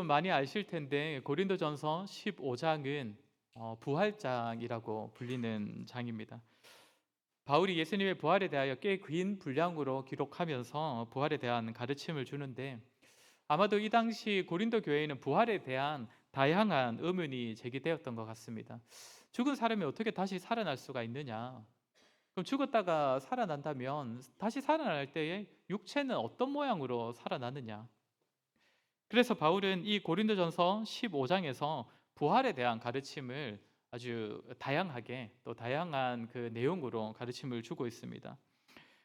많이 아실 텐데 고린도전서 15장은 부활장이라고 불리는 장입니다. 바울이 예수님의 부활에 대하여 꽤 긴 분량으로 기록하면서 부활에 대한 가르침을 주는데, 아마도 이 당시 고린도 교회에는 부활에 대한 다양한 의문이 제기되었던 것 같습니다. 죽은 사람이 어떻게 다시 살아날 수가 있느냐? 그럼 죽었다가 살아난다면 다시 살아날 때에 육체는 어떤 모양으로 살아나느냐? 그래서 바울은 이 고린도전서 15장에서 부활에 대한 가르침을 아주 다양하게, 또 다양한 그 내용으로 가르침을 주고 있습니다.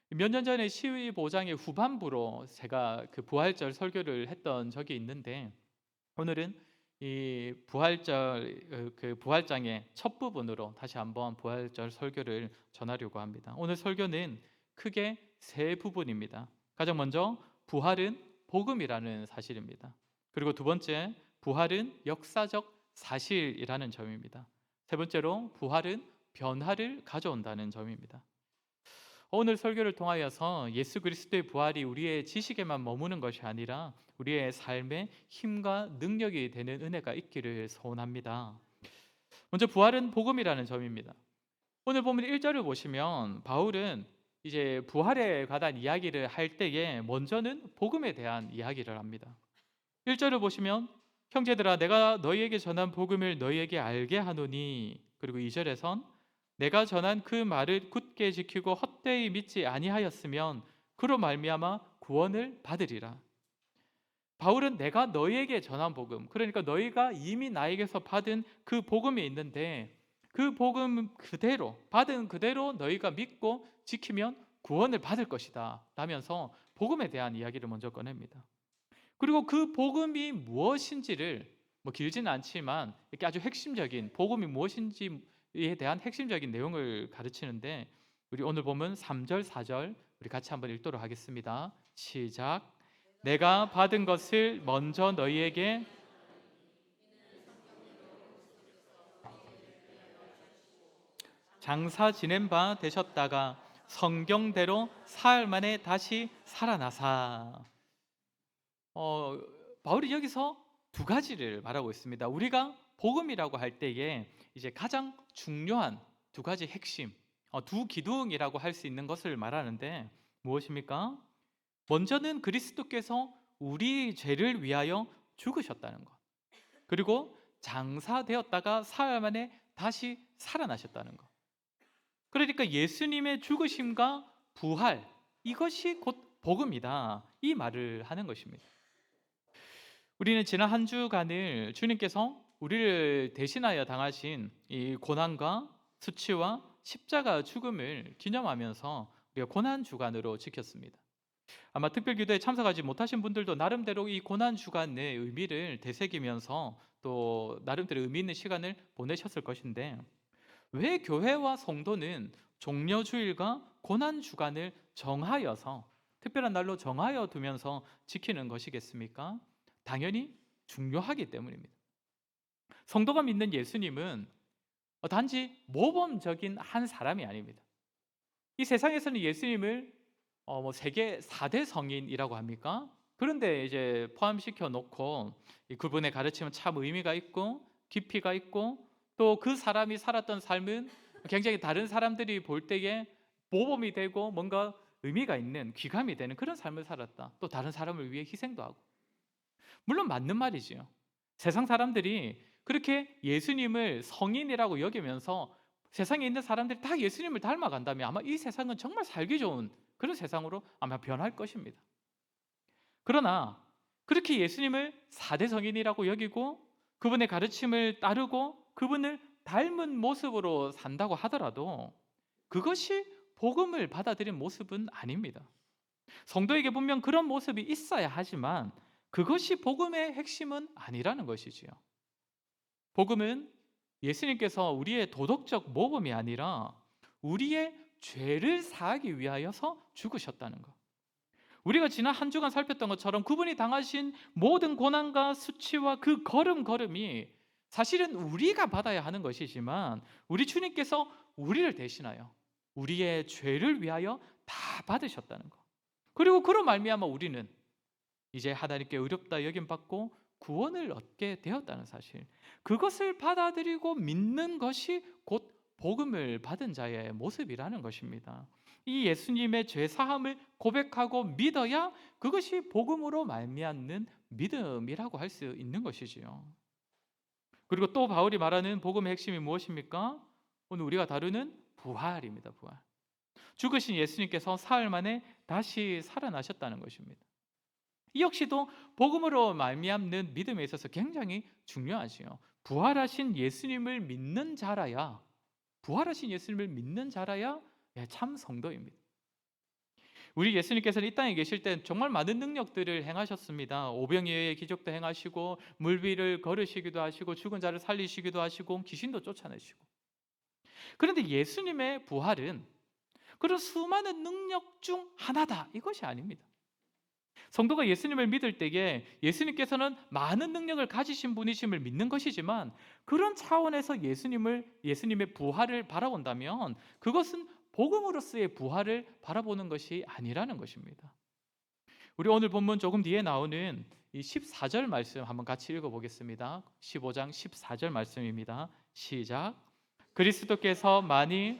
몇 년 전에 15장의 후반부로 제가 그 부활절 설교를 했던 적이 있는데, 오늘은 이 부활절 그 부활장의 첫 부분으로 다시 한번 부활절 설교를 전하려고 합니다. 오늘 설교는 크게 세 부분입니다. 가장 먼저 부활은 복음이라는 사실입니다. 그리고 두 번째, 부활은 역사적 사실이라는 점입니다. 세 번째로, 부활은 변화를 가져온다는 점입니다. 오늘 설교를 통하여서 예수 그리스도의 부활이 우리의 지식에만 머무는 것이 아니라 우리의 삶에 힘과 능력이 되는 은혜가 있기를 소원합니다. 먼저 부활은 복음이라는 점입니다. 오늘 보면 1절을 보시면 바울은 이제 부활에 관한 이야기를 할 때에 먼저는 복음에 대한 이야기를 합니다. 1절을 보시면 형제들아 내가 너희에게 전한 복음을 너희에게 알게 하노니, 그리고 2절에선 내가 전한 그 말을 굳게 지키고 헛되이 믿지 아니하였으면 그로 말미암아 구원을 받으리라. 바울은 내가 너희에게 전한 복음, 그러니까 너희가 이미 나에게서 받은 그 복음이 있는데 그 복음 그대로 받은 그대로 너희가 믿고 지키면 구원을 받을 것이다 라면서 복음에 대한 이야기를 먼저 꺼냅니다. 그리고 그 복음이 무엇인지를 길지는 않지만 이렇게 아주 핵심적인 복음이 무엇인지에 대한 핵심적인 내용을 가르치는데, 우리 오늘 보면 3절, 4절 우리 같이 한번 읽도록 하겠습니다. 시작. 내가 받은 것을 먼저 너희에게 장사 지낸 바 되셨다가 성경대로 사흘 만에 다시 살아나사. 어, 바울이 여기서 두 가지를 말하고 있습니다. 우리가 복음이라고 할 때에 이제 가장 중요한 두 가지 핵심, 두 기둥이라고 할 수 있는 것을 말하는데 무엇입니까? 먼저는 그리스도께서 우리 죄를 위하여 죽으셨다는 것, 그리고 장사되었다가 사흘 만에 다시 살아나셨다는 것. 그러니까 예수님의 죽으심과 부활, 이것이 곧 복음이다, 이 말을 하는 것입니다. 우리는 지난 한 주간을 주님께서 우리를 대신하여 당하신 이 고난과 수치와 십자가 죽음을 기념하면서 우리가 고난 주간으로 지켰습니다. 아마 특별기도에 참석하지 못하신 분들도 나름대로 이 고난 주간의 의미를 되새기면서 또 나름대로 의미 있는 시간을 보내셨을 것인데, 왜 교회와 성도는 종려주일과 고난 주간을 정하여서 특별한 날로 정하여 두면서 지키는 것이겠습니까? 당연히 중요하기 때문입니다. 성도가 믿는 예수님은 단지 모범적인 한 사람이 아닙니다. 이 세상에서는 예수님을 세계 4대 성인이라고 합니까? 그런데 이제 포함시켜 놓고 그분의 가르침은 참 의미가 있고 깊이가 있고, 또 그 사람이 살았던 삶은 굉장히 다른 사람들이 볼 때에 모범이 되고 뭔가 의미가 있는, 귀감이 되는 그런 삶을 살았다. 또 다른 사람을 위해 희생도 하고. 물론 맞는 말이지요. 세상 사람들이 그렇게 예수님을 성인이라고 여기면서 세상에 있는 사람들이 다 예수님을 닮아간다면 아마 이 세상은 정말 살기 좋은 그런 세상으로 아마 변할 것입니다. 그러나 그렇게 예수님을 4대 성인이라고 여기고 그분의 가르침을 따르고 그분을 닮은 모습으로 산다고 하더라도 그것이 복음을 받아들인 모습은 아닙니다. 성도에게 분명 그런 모습이 있어야 하지만 그것이 복음의 핵심은 아니라는 것이지요. 복음은 예수님께서 우리의 도덕적 모범이 아니라 우리의 죄를 사하기 위하여서 죽으셨다는 것. 우리가 지난 한 주간 살폈던 것처럼 그분이 당하신 모든 고난과 수치와 그 걸음걸음이 사실은 우리가 받아야 하는 것이지만 우리 주님께서 우리를 대신하여 우리의 죄를 위하여 다 받으셨다는 것. 그리고 그로 말미암아 우리는 이제 하나님께 의롭다 여김 받고 구원을 얻게 되었다는 사실, 그것을 받아들이고 믿는 것이 곧 복음을 받은 자의 모습이라는 것입니다. 이 예수님의 죄 사함을 고백하고 믿어야 그것이 복음으로 말미암는 믿음이라고 할 수 있는 것이지요. 그리고 또 바울이 말하는 복음의 핵심이 무엇입니까? 오늘 우리가 다루는 부활입니다. 부활. 죽으신 예수님께서 사흘 만에 다시 살아나셨다는 것입니다. 이 역시도 복음으로 말미암는 믿음에 있어서 굉장히 중요하지요. 부활하신 예수님을 믿는 자라야, 부활하신 예수님을 믿는 자라야 참 성도입니다. 우리 예수님께서는 이 땅에 계실 때 정말 많은 능력들을 행하셨습니다. 오병이어의 기적도 행하시고 물 위를 걸으시기도 하시고 죽은 자를 살리시기도 하시고 귀신도 쫓아내시고. 그런데 예수님의 부활은 그런 수많은 능력 중 하나다, 이것이 아닙니다. 성도가 예수님을 믿을 때에 예수님께서는 많은 능력을 가지신 분이심을 믿는 것이지만, 그런 차원에서 예수님의 부활을 바라본다면 그것은 복음으로서의 부활을 바라보는 것이 아니라는 것입니다. 우리 오늘 본문 조금 뒤에 나오는 이 14절 말씀 한번 같이 읽어보겠습니다. 15장 14절 말씀입니다. 시작. 그리스도께서 만일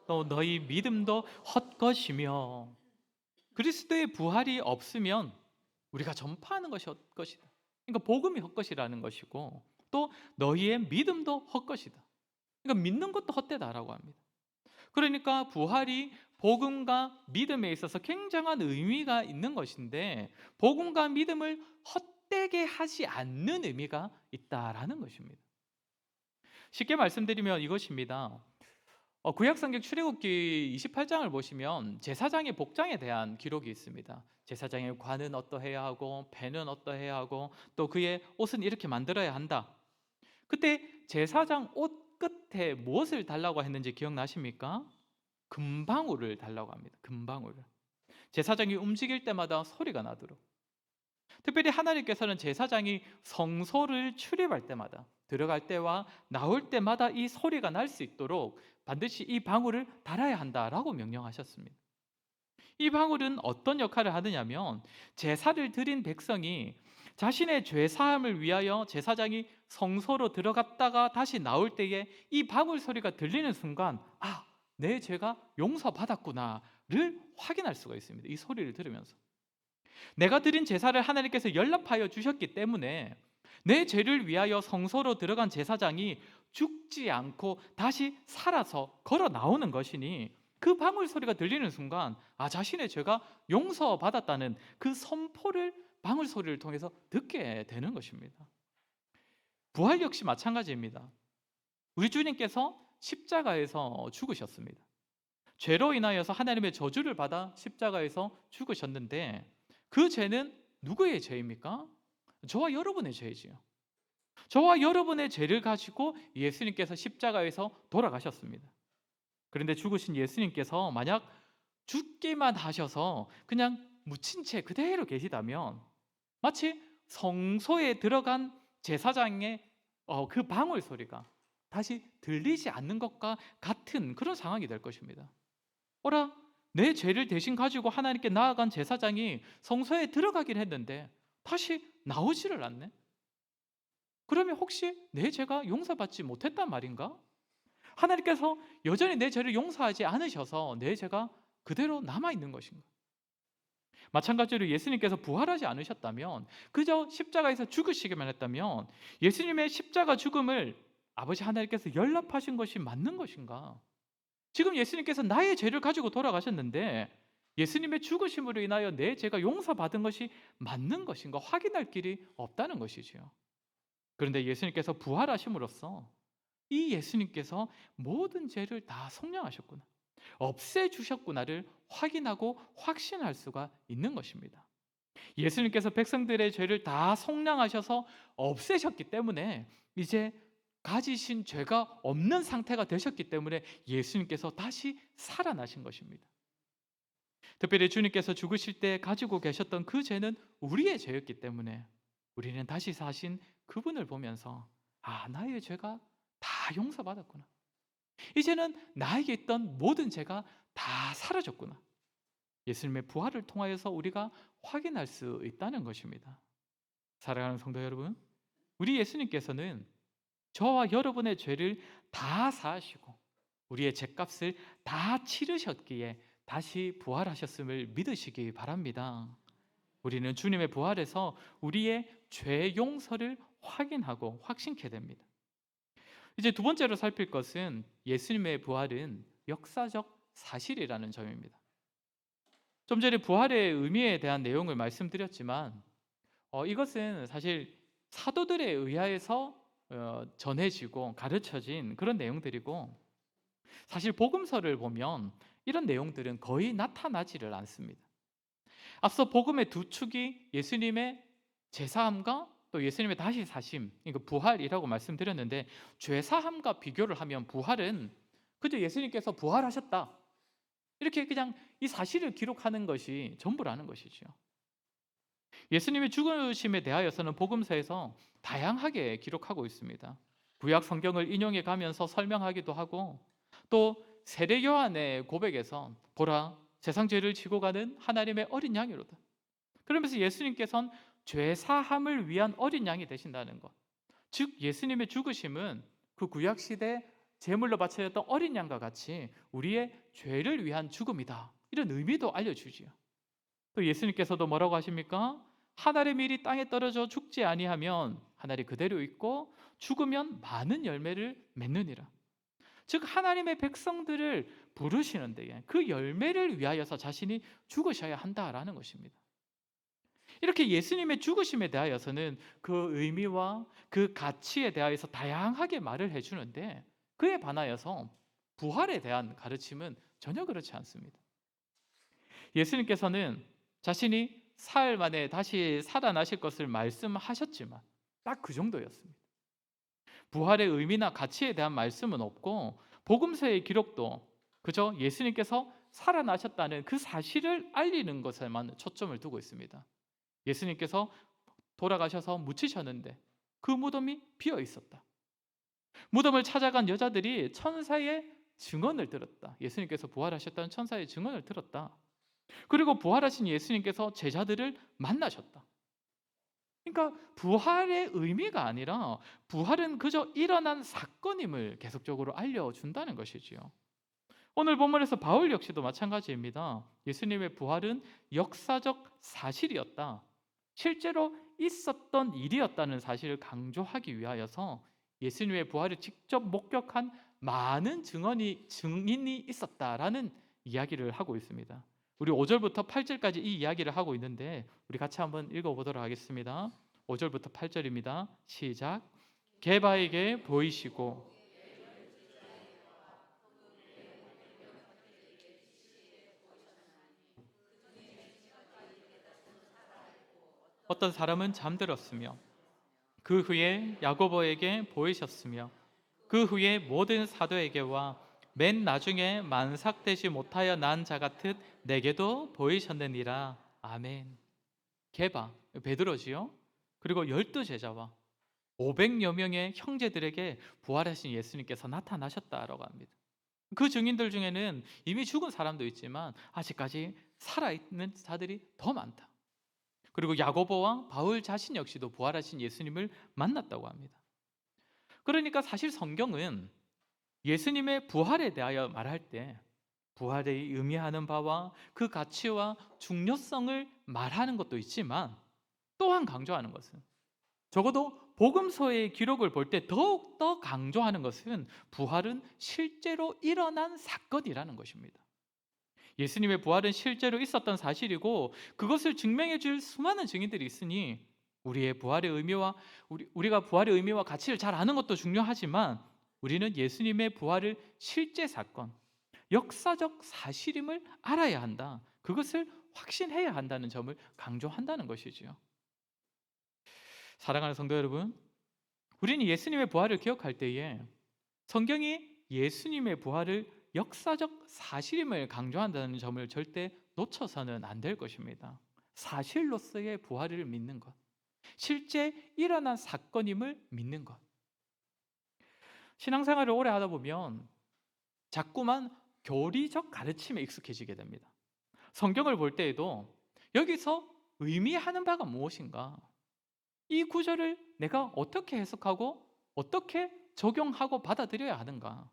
또 너희 믿음도 헛것이며, 그리스도의 부활이 없으면 우리가 전파하는 것이 헛것이다. 그러니까 복음이 헛것이라는 것이고, 또 너희의 믿음도 헛것이다. 그러니까 믿는 것도 헛되다라고 합니다. 그러니까 부활이 복음과 믿음에 있어서 굉장한 의미가 있는 것인데, 복음과 믿음을 헛되게 하지 않는 의미가 있다라는 것입니다. 쉽게 말씀드리면 이것입니다. 구약성경 출애굽기 28장을 보시면 제사장의 복장에 대한 기록이 있습니다. 제사장의 관은 어떠해야 하고 배는 어떠해야 하고 또 그의 옷은 이렇게 만들어야 한다. 그때 제사장 옷 끝에 무엇을 달라고 했는지 기억나십니까? 금방울을 달라고 합니다. 금방울을. 제사장이 움직일 때마다 소리가 나도록. 특별히 하나님께서는 제사장이 성소를 출입할 때마다, 들어갈 때와 나올 때마다 이 소리가 날 수 있도록 반드시 이 방울을 달아야 한다라고 명령하셨습니다. 이 방울은 어떤 역할을 하느냐면, 제사를 드린 백성이 자신의 죄 사함을 위하여 제사장이 성소로 들어갔다가 다시 나올 때에 이 방울 소리가 들리는 순간, 아, 내 죄가 용서받았구나를 확인할 수가 있습니다. 이 소리를 들으면서 내가 드린 제사를 하나님께서 연락하여 주셨기 때문에 내 죄를 위하여 성소로 들어간 제사장이 죽지 않고 다시 살아서 걸어 나오는 것이니, 그 방울 소리가 들리는 순간 자신의 죄가 용서받았다는 그 선포를 방울 소리를 통해서 듣게 되는 것입니다. 부활 역시 마찬가지입니다. 우리 주님께서 십자가에서 죽으셨습니다. 죄로 인하여서 하나님의 저주를 받아 십자가에서 죽으셨는데, 그 죄는 누구의 죄입니까? 저와 여러분의 죄이지요. 저와 여러분의 죄를 가지고 예수님께서 십자가에서 돌아가셨습니다. 그런데 죽으신 예수님께서 만약 죽기만 하셔서 그냥 묻힌 채 그대로 계시다면, 마치 성소에 들어간 제사장의 그 방울 소리가 다시 들리지 않는 것과 같은 그런 상황이 될 것입니다. 어라, 내 죄를 대신 가지고 하나님께 나아간 제사장이 성소에 들어가긴 했는데 다시 나오지를 않네. 그러면 혹시 내 죄가 용서받지 못했단 말인가? 하나님께서 여전히 내 죄를 용서하지 않으셔서 내 죄가 그대로 남아있는 것인가? 마찬가지로 예수님께서 부활하지 않으셨다면, 그저 십자가에서 죽으시기만 했다면, 예수님의 십자가 죽음을 아버지 하나님께서 연락하신 것이 맞는 것인가? 지금 예수님께서 나의 죄를 가지고 돌아가셨는데 예수님의 죽으심으로 인하여 내 죄가 용서받은 것이 맞는 것인가 확인할 길이 없다는 것이지요. 그런데 예수님께서 부활하심으로써 이 예수님께서 모든 죄를 다 속량하셨구나, 없애주셨구나를 확인하고 확신할 수가 있는 것입니다. 예수님께서 백성들의 죄를 다 속량하셔서 없애셨기 때문에 이제 가지신 죄가 없는 상태가 되셨기 때문에 예수님께서 다시 살아나신 것입니다. 특별히 주님께서 죽으실 때 가지고 계셨던 그 죄는 우리의 죄였기 때문에 우리는 다시 사신 그분을 보면서 나의 죄가 다 용서받았구나, 이제는 나에게 있던 모든 죄가 다 사라졌구나, 예수님의 부활을 통하여서 우리가 확인할 수 있다는 것입니다. 사랑하는 성도 여러분, 우리 예수님께서는 저와 여러분의 죄를 다 사하시고 우리의 죄값을 다 치르셨기에 다시 부활하셨음을 믿으시기 바랍니다. 우리는 주님의 부활에서 우리의 죄 용서를 확인하고 확신케 됩니다. 이제 두 번째로 살필 것은 예수님의 부활은 역사적 사실이라는 점입니다. 좀 전에 부활의 의미에 대한 내용을 말씀드렸지만 이것은 사실 사도들에 의하여서 전해지고 가르쳐진 그런 내용들이고, 사실 복음서를 보면 이런 내용들은 거의 나타나지를 않습니다. 앞서 복음의 두 축이 예수님의 제사함과 또 예수님의 다시 사심, 이거 부활이라고 말씀드렸는데, 죄사함과 비교를 하면 부활은 그저 예수님께서 부활하셨다, 이렇게 그냥 이 사실을 기록하는 것이 전부라는 것이죠. 예수님의 죽으심에 대하여서는 복음서에서 다양하게 기록하고 있습니다. 구약 성경을 인용해 가면서 설명하기도 하고, 또 세례 요한의 고백에서 보라 세상 죄를 지고 가는 하나님의 어린 양이로다, 그러면서 예수님께서는 죄 사함을 위한 어린 양이 되신다는 것, 즉 예수님의 죽으심은 그 구약 시대 제물로 바쳐졌던 어린 양과 같이 우리의 죄를 위한 죽음이다, 이런 의미도 알려주지요. 또 예수님께서도 뭐라고 하십니까? 한 알의 밀이 땅에 떨어져 죽지 아니하면 한 알이 그대로 있고 죽으면 많은 열매를 맺느니라. 즉 하나님의 백성들을 부르시는 데에 그 열매를 위하여서 자신이 죽으셔야 한다라는 것입니다. 이렇게 예수님의 죽으심에 대하여서는 그 의미와 그 가치에 대하여서 다양하게 말을 해주는데, 그에 반하여서 부활에 대한 가르침은 전혀 그렇지 않습니다. 예수님께서는 자신이 사흘 만에 다시 살아나실 것을 말씀하셨지만 딱 그 정도였습니다. 부활의 의미나 가치에 대한 말씀은 없고, 복음서의 기록도 그저 예수님께서 살아나셨다는 그 사실을 알리는 것에만 초점을 두고 있습니다. 예수님께서 돌아가셔서 묻히셨는데 그 무덤이 비어 있었다. 무덤을 찾아간 여자들이 천사의 증언을 들었다. 예수님께서 부활하셨다는 천사의 증언을 들었다. 그리고 부활하신 예수님께서 제자들을 만나셨다. 그러니까 부활의 의미가 아니라 부활은 그저 일어난 사건임을 계속적으로 알려준다는 것이지요. 오늘 본문에서 바울 역시도 마찬가지입니다. 예수님의 부활은 역사적 사실이었다, 실제로 있었던 일이었다는 사실을 강조하기 위하여서 예수님의 부활을 직접 목격한 많은 증인이 있었다라는 이야기를 하고 있습니다. 우리 5절부터 8절까지 이 이야기를 하고 있는데 우리 같이 한번 읽어보도록 하겠습니다. 5절부터 8절입니다. 시작. 게바에게 보이시고 어떤 사람은 잠들었으며 그 후에 야고보에게 보이셨으며 그 후에 모든 사도에게와 맨 나중에 만삭되지 못하여 난 자 같듯 내게도 보이셨느니라. 아멘. 게바, 베드로지요. 그리고 12제자와 500여 명의 형제들에게 부활하신 예수님께서 나타나셨다라고 합니다. 그 증인들 중에는 이미 죽은 사람도 있지만 아직까지 살아있는 자들이 더 많다. 그리고 야고보와 바울 자신 역시도 부활하신 예수님을 만났다고 합니다. 그러니까 사실 성경은 예수님의 부활에 대하여 말할 때 부활이 의미하는 바와 그 가치와 중요성을 말하는 것도 있지만, 또한 강조하는 것은, 적어도 복음서의 기록을 볼 때 더욱더 강조하는 것은 부활은 실제로 일어난 사건이라는 것입니다. 예수님의 부활은 실제로 있었던 사실이고 그것을 증명해 줄 수많은 증인들이 있으니 우리의 부활의 의미와 우리가 부활의 의미와 가치를 잘 아는 것도 중요하지만, 우리는 예수님의 부활을 실제 사건, 역사적 사실임을 알아야 한다, 그것을 확신해야 한다는 점을 강조한다는 것이지요. 사랑하는 성도 여러분, 우리는 예수님의 부활을 기억할 때에 성경이 예수님의 부활을 역사적 사실임을 강조한다는 점을 절대 놓쳐서는 안 될 것입니다. 사실로서의 부활을 믿는 것, 실제 일어난 사건임을 믿는 것. 신앙생활을 오래 하다 보면 자꾸만 교리적 가르침에 익숙해지게 됩니다. 성경을 볼 때에도 여기서 의미하는 바가 무엇인가? 이 구절을 내가 어떻게 해석하고 어떻게 적용하고 받아들여야 하는가?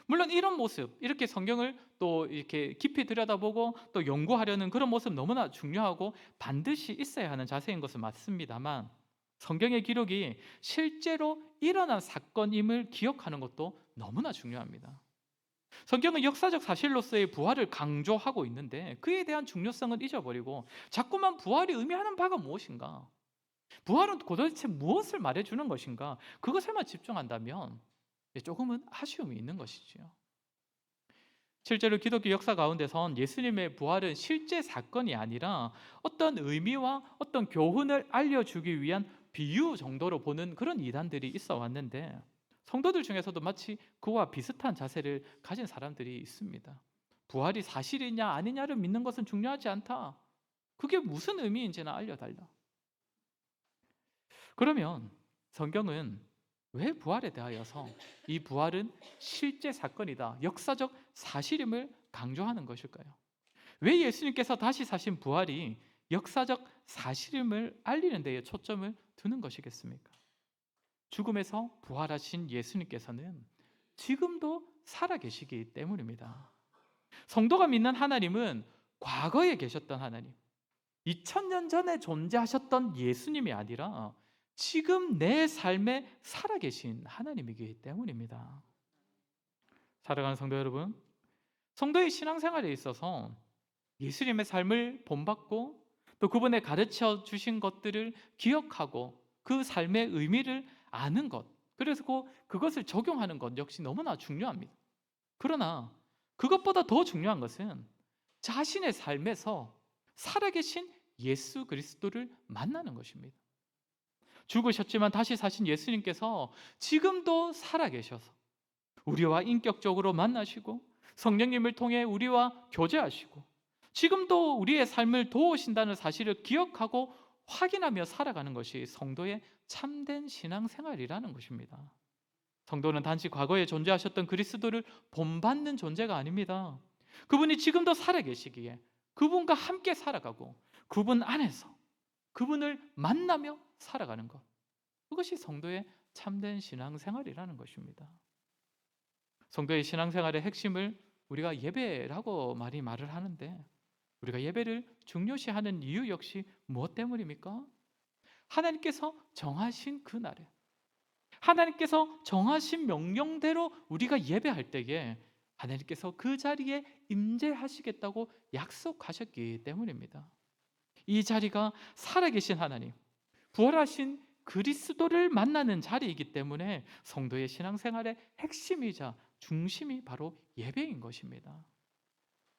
물론 이런 모습, 이렇게 성경을 또 이렇게 깊이 들여다보고 또 연구하려는 그런 모습 너무나 중요하고 반드시 있어야 하는 자세인 것은 맞습니다만, 성경의 기록이 실제로 일어난 사건임을 기억하는 것도 너무나 중요합니다. 성경은 역사적 사실로서의 부활을 강조하고 있는데 그에 대한 중요성은 잊어버리고 자꾸만 부활이 의미하는 바가 무엇인가, 부활은 도대체 무엇을 말해주는 것인가, 그것에만 집중한다면 조금은 아쉬움이 있는 것이지요. 실제로 기독교 역사 가운데선 예수님의 부활은 실제 사건이 아니라 어떤 의미와 어떤 교훈을 알려주기 위한 비유 정도로 보는 그런 이단들이 있어 왔는데, 성도들 중에서도 마치 그와 비슷한 자세를 가진 사람들이 있습니다. 부활이 사실이냐 아니냐를 믿는 것은 중요하지 않다. 그게 무슨 의미인지는 알려달라. 그러면 성경은 왜 부활에 대하여서 이 부활은 실제 사건이다, 역사적 사실임을 강조하는 것일까요? 왜 예수님께서 다시 사신 부활이 역사적 사실임을 알리는 데에 초점을 두는 것이겠습니까? 죽음에서 부활하신 예수님께서는 지금도 살아계시기 때문입니다. 성도가 믿는 하나님은 과거에 계셨던 하나님, 2000년 전에 존재하셨던 예수님이 아니라 지금 내 삶에 살아계신 하나님이기 때문입니다. 사랑하는 성도 여러분, 성도의 신앙생활에 있어서 예수님의 삶을 본받고 또 그분의 가르쳐 주신 것들을 기억하고 그 삶의 의미를 아는 것, 그래서 그것을 적용하는 것 역시 너무나 중요합니다. 그러나 그것보다 더 중요한 것은 자신의 삶에서 살아계신 예수 그리스도를 만나는 것입니다. 죽으셨지만 다시 사신 예수님께서 지금도 살아계셔서 우리와 인격적으로 만나시고 성령님을 통해 우리와 교제하시고 지금도 우리의 삶을 도우신다는 사실을 기억하고 확인하며 살아가는 것이 성도의 참된 신앙생활이라는 것입니다. 성도는 단지 과거에 존재하셨던 그리스도를 본받는 존재가 아닙니다. 그분이 지금도 살아계시기에 그분과 함께 살아가고 그분 안에서 그분을 만나며 살아가는 것, 그것이 성도의 참된 신앙생활이라는 것입니다. 성도의 신앙생활의 핵심을 우리가 예배라고 많이 말을 하는데, 우리가 예배를 중요시하는 이유 역시 무엇 때문입니까? 하나님께서 정하신 그 날에, 하나님께서 정하신 명령대로 우리가 예배할 때에 하나님께서 그 자리에 임재하시겠다고 약속하셨기 때문입니다. 이 자리가 살아계신 하나님, 부활하신 그리스도를 만나는 자리이기 때문에 성도의 신앙생활의 핵심이자 중심이 바로 예배인 것입니다.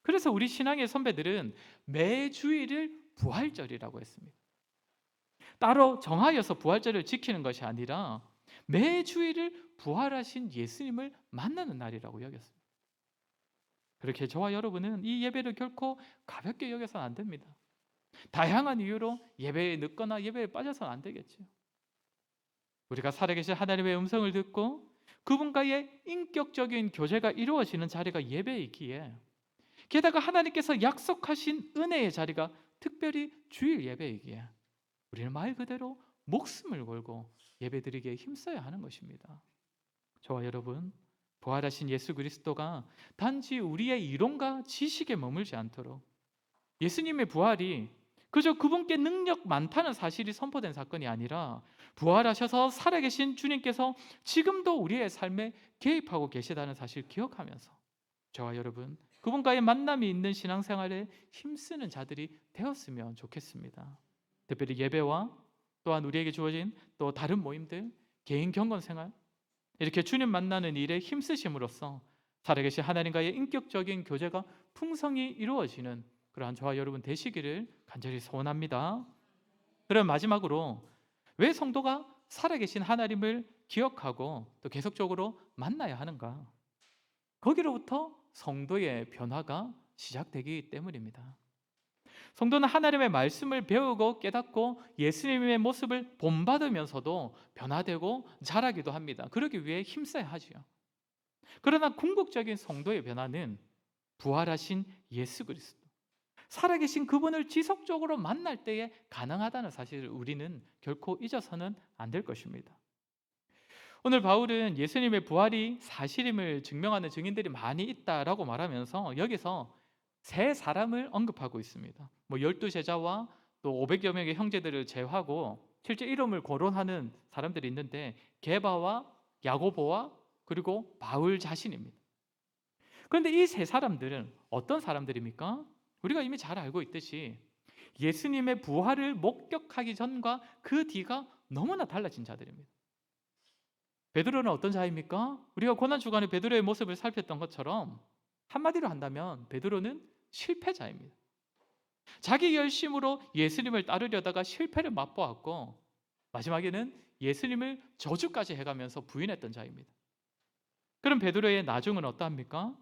그래서 우리 신앙의 선배들은 매 주일을 부활절이라고 했습니다. 따로 정하여서 부활절을 지키는 것이 아니라 매 주일을 부활하신 예수님을 만나는 날이라고 여겼습니다. 그렇게 저와 여러분은 이 예배를 결코 가볍게 여겨서는 안 됩니다. 다양한 이유로 예배에 늦거나 예배에 빠져서는 안 되겠죠. 우리가 살아계신 하나님의 음성을 듣고 그분과의 인격적인 교제가 이루어지는 자리가 예배이기에, 게다가 하나님께서 약속하신 은혜의 자리가 특별히 주일 예배이기에 우리는 말 그대로 목숨을 걸고 예배드리기에 힘써야 하는 것입니다. 저와 여러분, 부활하신 예수 그리스도가 단지 우리의 이론과 지식에 머물지 않도록 예수님의 부활이 그저 그분께 능력 많다는 사실이 선포된 사건이 아니라 부활하셔서 살아계신 주님께서 지금도 우리의 삶에 개입하고 계시다는 사실을 기억하면서 저와 여러분, 그분과의 만남이 있는 신앙생활에 힘쓰는 자들이 되었으면 좋겠습니다. 특별히 예배와 또한 우리에게 주어진 또 다른 모임들, 개인 경건생활, 이렇게 주님 만나는 일에 힘쓰심으로써 살아계신 하나님과의 인격적인 교제가 풍성히 이루어지는 그러한 저와 여러분 되시기를 간절히 소원합니다. 그럼 마지막으로, 왜 성도가 살아계신 하나님을 기억하고 또 계속적으로 만나야 하는가? 거기로부터 성도의 변화가 시작되기 때문입니다. 성도는 하나님의 말씀을 배우고 깨닫고 예수님의 모습을 본받으면서도 변화되고 자라기도 합니다. 그러기 위해 힘써야 하지요. 그러나 궁극적인 성도의 변화는 부활하신 예수 그리스도, 살아계신 그분을 지속적으로 만날 때에 가능하다는 사실을 우리는 결코 잊어서는 안 될 것입니다. 오늘 바울은 예수님의 부활이 사실임을 증명하는 증인들이 많이 있다라고 말하면서 여기서 세 사람을 언급하고 있습니다. 12 제자와 또 500여 명의 형제들을 제하고 실제 이름을 거론하는 사람들이 있는데 게바와 야고보와 그리고 바울 자신입니다. 그런데 이 세 사람들은 어떤 사람들입니까? 우리가 이미 잘 알고 있듯이 예수님의 부활을 목격하기 전과 그 뒤가 너무나 달라진 자들입니다. 베드로는 어떤 자입니까? 우리가 고난 주간에 베드로의 모습을 살폈던 것처럼 한마디로 한다면 베드로는 실패자입니다. 자기 열심으로 예수님을 따르려다가 실패를 맛보았고 마지막에는 예수님을 저주까지 해가면서 부인했던 자입니다. 그럼 베드로의 나중은 어떠합니까?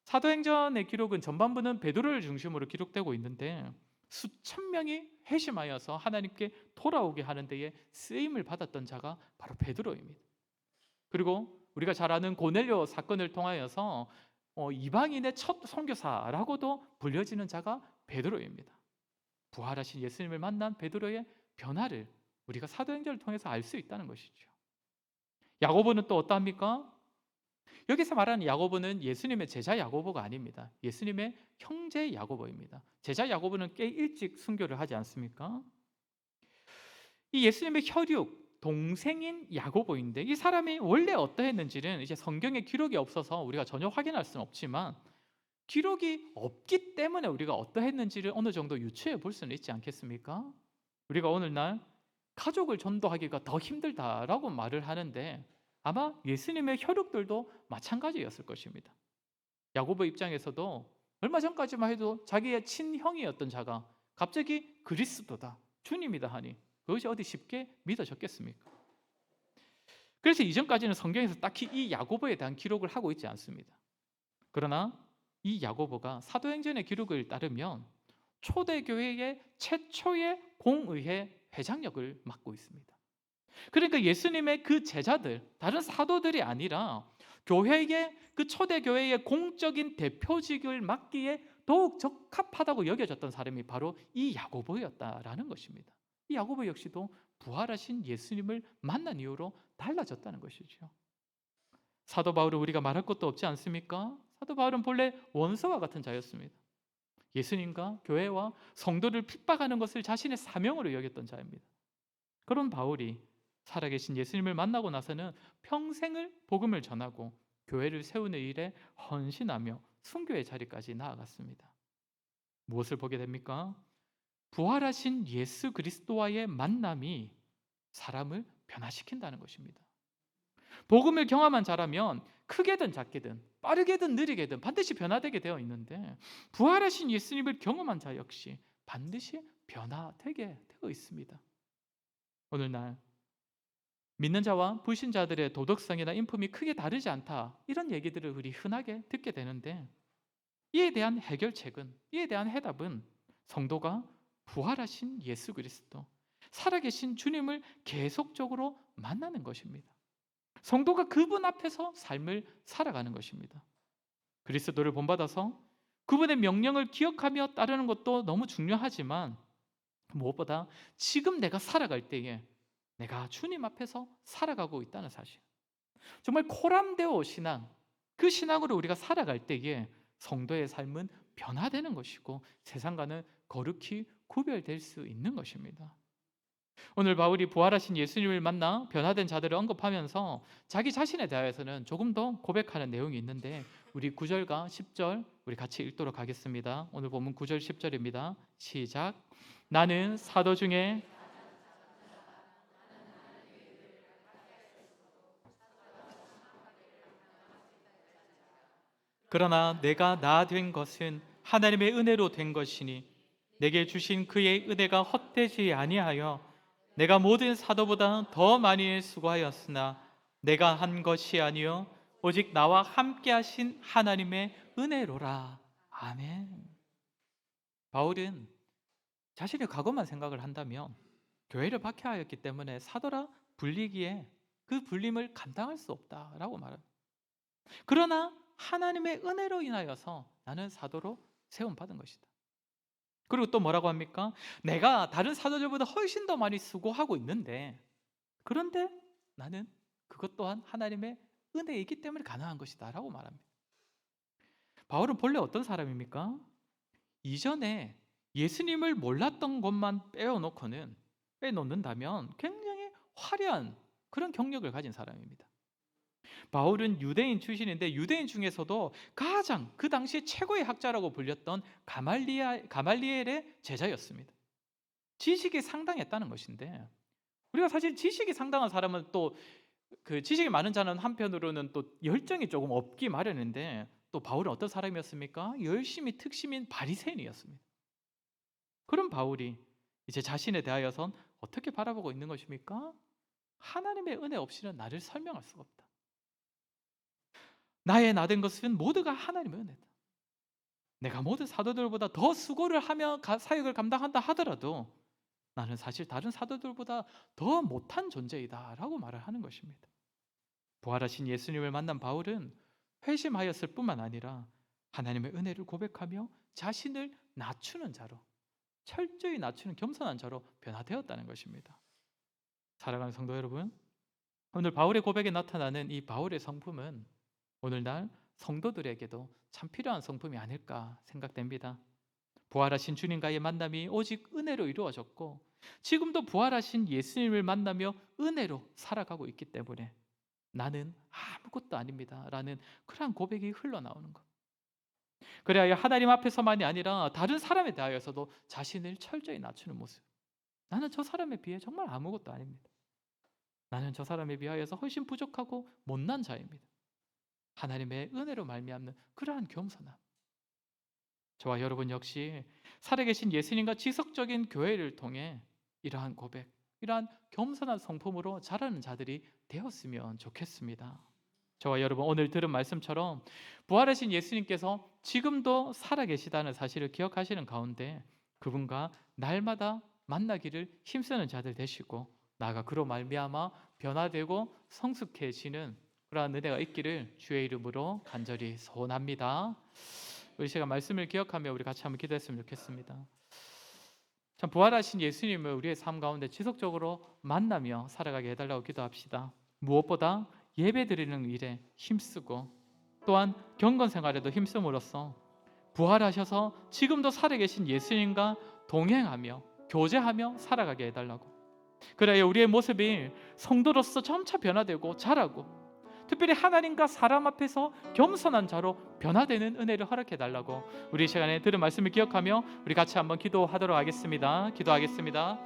사도행전의 기록은 전반부는 베드로를 중심으로 기록되고 있는데 수천 명이 회심하여서 하나님께 돌아오게 하는 데에 쓰임을 받았던 자가 바로 베드로입니다. 그리고 우리가 잘 아는 고넬료 사건을 통하여서 이방인의 첫 선교사라고도 불려지는 자가 베드로입니다. 부활하신 예수님을 만난 베드로의 변화를 우리가 사도행전을 통해서 알 수 있다는 것이죠. 야고보는 또 어떠합니까? 여기서 말하는 야고보는 예수님의 제자 야고보가 아닙니다. 예수님의 형제 야고보입니다. 제자 야고보는 꽤 일찍 순교를 하지 않습니까? 이 예수님의 혈육 동생인 야고보인데 이 사람이 원래 어떠했는지는 이제 성경에 기록이 없어서 우리가 전혀 확인할 수는 없지만 기록이 없기 때문에 우리가 어떠했는지를 어느 정도 유추해 볼 수는 있지 않겠습니까? 우리가 오늘날 가족을 전도하기가 더 힘들다라고 말을 하는데 아마 예수님의 혈육들도 마찬가지였을 것입니다. 야고보 입장에서도 얼마 전까지만 해도 자기의 친형이었던 자가 갑자기 그리스도다, 주님이다 하니 그것이 어디 쉽게 믿어졌겠습니까? 그래서 이전까지는 성경에서 딱히 이 야고보에 대한 기록을 하고 있지 않습니다. 그러나 이 야고보가 사도행전의 기록을 따르면 초대교회의 최초의 공의회 회장역을 맡고 있습니다. 그러니까 예수님의 그 제자들, 다른 사도들이 아니라 교회의 그 초대교회의 공적인 대표직을 맡기에 더욱 적합하다고 여겨졌던 사람이 바로 이 야고보였다라는 것입니다. 이 야고보 역시도 부활하신 예수님을 만난 이후로 달라졌다는 것이죠. 사도 바울은 우리가 말할 것도 없지 않습니까? 사도 바울은 본래 원수와 같은 자였습니다. 예수님과 교회와 성도를 핍박하는 것을 자신의 사명으로 여겼던 자입니다. 그런 바울이 살아계신 예수님을 만나고 나서는 평생을 복음을 전하고 교회를 세우는 일에 헌신하며 순교의 자리까지 나아갔습니다. 무엇을 보게 됩니까? 부활하신 예수 그리스도와의 만남이 사람을 변화시킨다는 것입니다. 복음을 경험한 자라면 크게든 작게든 빠르게든 느리게든 반드시 변화되게 되어 있는데 부활하신 예수님을 경험한 자 역시 반드시 변화되게 되어 있습니다. 오늘날 믿는 자와 불신자들의 도덕성이나 인품이 크게 다르지 않다 이런 얘기들을 우리 흔하게 듣게 되는데 이에 대한 해결책은, 이에 대한 해답은 성도가 부활하신 예수 그리스도, 살아계신 주님을 계속적으로 만나는 것입니다. 성도가 그분 앞에서 삶을 살아가는 것입니다. 그리스도를 본받아서 그분의 명령을 기억하며 따르는 것도 너무 중요하지만 무엇보다 지금 내가 살아갈 때에 내가 주님 앞에서 살아가고 있다는 사실, 정말 코람데오 신앙, 그 신앙으로 우리가 살아갈 때에 성도의 삶은 변화되는 것이고 세상과는 거룩히 구별될 수 있는 것입니다. 오늘 바울이 부활하신 예수님을 만나 변화된 자들을 언급하면서 자기 자신에 대해서는 조금 더 고백하는 내용이 있는데 우리 9절과 10절 우리 같이 읽도록 하겠습니다. 오늘 본문 9절 10절입니다. 시작. 나는 사도 중에 그러나 내가 나 된 것은 하나님의 은혜로 된 것이니 내게 주신 그의 은혜가 헛되지 아니하여 내가 모든 사도보다 더 많이 수고하였으나 내가 한 것이 아니요 오직 나와 함께 하신 하나님의 은혜로라. 아멘. 바울은 자신의 과거만 생각을 한다면 교회를 박해하였기 때문에 사도라 불리기에 그 불림을 감당할 수 없다라고 말합니다. 그러나 하나님의 은혜로 인하여서 나는 사도로 세움받은 것이다. 그리고 또 뭐라고 합니까? 내가 다른 사도들보다 훨씬 더 많이 수고하고 있는데, 그런데 나는 그것 또한 하나님의 은혜이기 때문에 가능한 것이다 라고 말합니다. 바울은 본래 어떤 사람입니까? 이전에 예수님을 몰랐던 것만 빼놓는다면 굉장히 화려한 그런 경력을 가진 사람입니다. 바울은 유대인 출신인데 유대인 중에서도 가장 그 당시 최고의 학자라고 불렸던 가말리엘의 제자였습니다. 지식이 상당했다는 것인데, 우리가 사실 지식이 상당한 사람은 또 그 지식이 많은 자는 한편으로는 또 열정이 조금 없기 마련인데, 또 바울은 어떤 사람이었습니까? 열심히 특심인 바리새인이었습니다. 그런 바울이 이제 자신에 대하여선 어떻게 바라보고 있는 것입니까? 하나님의 은혜 없이는 나를 설명할 수가 없다. 나의 나된 것은 모두가 하나님의 은혜다. 내가 모든 사도들보다 더 수고를 하며 사역을 감당한다 하더라도 나는 사실 다른 사도들보다 더 못한 존재이다 라고 말을 하는 것입니다. 부활하신 예수님을 만난 바울은 회심하였을 뿐만 아니라 하나님의 은혜를 고백하며 자신을 낮추는 자로, 철저히 낮추는 겸손한 자로 변화되었다는 것입니다. 사랑하는 성도 여러분, 오늘 바울의 고백에 나타나는 이 바울의 성품은 오늘날 성도들에게도 참 필요한 성품이 아닐까 생각됩니다. 부활하신 주님과의 만남이 오직 은혜로 이루어졌고, 지금도 부활하신 예수님을 만나며 은혜로 살아가고 있기 때문에 나는 아무것도 아닙니다 라는 그러한 고백이 흘러나오는 것. 그래야 하나님 앞에서만이 아니라 다른 사람에 대하여서도 자신을 철저히 낮추는 모습. 나는 저 사람에 비해 정말 아무것도 아닙니다. 나는 저 사람에 비하여서 훨씬 부족하고 못난 자입니다. 하나님의 은혜로 말미암는 그러한 겸손함. 저와 여러분 역시 살아계신 예수님과 지속적인 교회를 통해 이러한 고백, 이러한 겸손한 성품으로 자라는 자들이 되었으면 좋겠습니다. 저와 여러분 오늘 들은 말씀처럼 부활하신 예수님께서 지금도 살아계시다는 사실을 기억하시는 가운데 그분과 날마다 만나기를 힘쓰는 자들 되시고, 나아가 그로 말미암아 변화되고 성숙해지는 그러한 은혜가 있기를 주의 이름으로 간절히 소원합니다. 우리 시간 말씀을 기억하며 우리 같이 한번 기도했으면 좋겠습니다. 참 부활하신 예수님을 우리의 삶 가운데 지속적으로 만나며 살아가게 해달라고 기도합시다. 무엇보다 예배드리는 일에 힘쓰고 또한 경건 생활에도 힘쓰므로써 부활하셔서 지금도 살아계신 예수님과 동행하며 교제하며 살아가게 해달라고, 그래야 우리의 모습이 성도로서 점차 변화되고 자라고 특별히 하나님과 사람 앞에서 겸손한 자로 변화되는 은혜를 허락해 달라고 우리 시간에 들은 말씀을 기억하며 우리 같이 한번 기도하도록 하겠습니다. 기도하겠습니다.